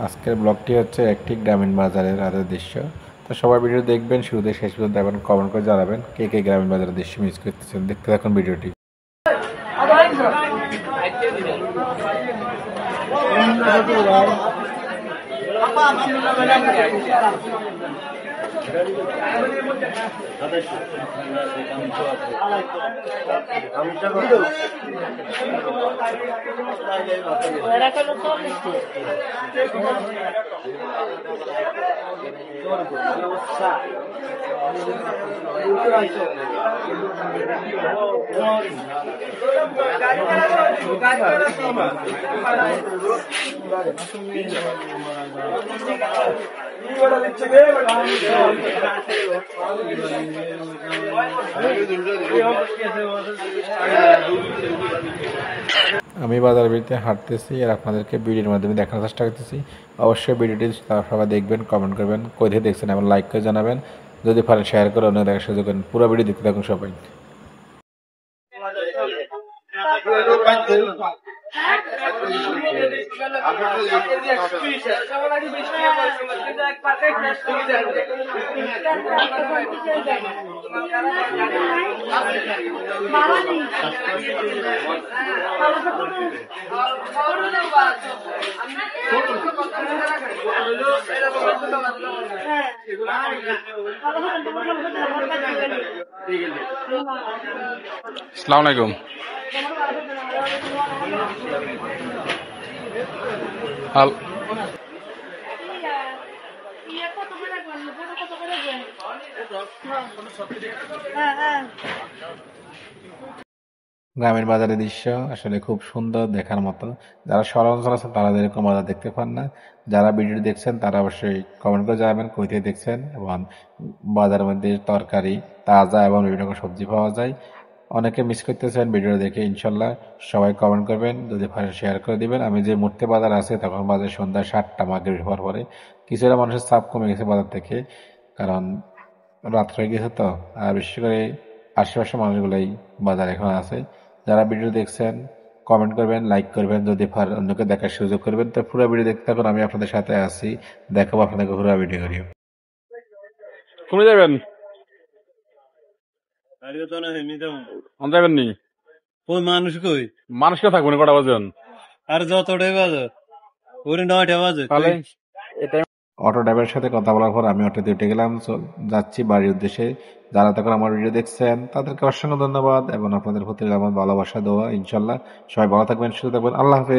আজকের ব্লগটি হচ্ছে একটি গ্রামীণ বাজারের রাতের দৃশ্য। তো সবাই ভিডিও দেখবেন, শুরুতে শেষ পর্যন্ত এবং কমেন্ট করে জানাবেন কে কে গ্রামীণ বাজারের দৃশ্য মিস করতেছেন। দেখতে থাকুন ভিডিওটি। আমি বাজারের ভিতরে হাঁটতেছি আর আপনাদেরকে ভিডিওর মাধ্যমে দেখানোর চেষ্টা করতেছি। অবশ্যই ভিডিওটি সবাই দেখবেন, কমেন্ট করবেন, কোথায় দেখছেন এবং লাইক করে জানাবেন। যদি পারেন শেয়ার করে অন্য দেখার সুযোগ করেন। পুরো ভিডিও দেখতে থাকুন সবাই। আসসালামু আলাইকুম। গ্রামের বাজারের দৃশ্য আসলে খুব সুন্দর দেখার মতো। যারা শহর অঞ্চল আছেন তারা এরকম বাজার দেখতে পান না। যারা ভিডিও দেখছেন তারা অবশ্যই কমেন্ট করে জানাবেন কই থেকে দেখছেন এবং বাজারের মধ্যে তরকারি তাজা এবং বিভিন্ন রকম সবজি পাওয়া যায়। অনেকে মিস করতেছেন ভিডিও দেখে। ইনশাল্লাহ সবাই কমেন্ট করবেন, যদি পারেন শেয়ার করে দিবেন। আমি যে মুহূর্তে বাজার আছে তখন বাজার সন্ধ্যা 7টা মাগরিব হওয়ার পরে কিছুটা মানুষের চাপ কমে গেছে বাজার থেকে, কারণ রাত হয়ে গেছে তো। আর বিশেষ করে আশেপাশে মানুষগুলোই বাজার এখন আছে। যারা ভিডিও দেখছেন কমেন্ট করবেন, লাইক করবেন, যদি পারেন অন্যকে দেখার সুযোগ করবেন। তো পুরো ভিডিও দেখতে থাকুন, আমি আপনাদের সাথে আছি, দেখাবো আপনাদেরকে পুরো ভিডিও করি। কোনে যাবেন? যাবেন নি? ওই মানুষ কই? মানুষকে থাকবো না, কটা বাজন? আর যতটাই বাজে ওরে 9টা বাজে। তাহলে অটো ড্রাইভারের সাথে কথা বলার পর আমি অটোতে উঠে গেলাম, যাচ্ছি বাড়ির উদ্দেশ্যে। যারা তখন আমার ভিডিও দেখছেন তাদেরকে অসংখ্য ধন্যবাদ এবং আপনাদের প্রতি আমার ভালোবাসা দেওয়া। ইনশাল্লাহ সবাই ভালো থাকবেন, সুস্থ থাকবেন। আল্লাহ হাফেজ।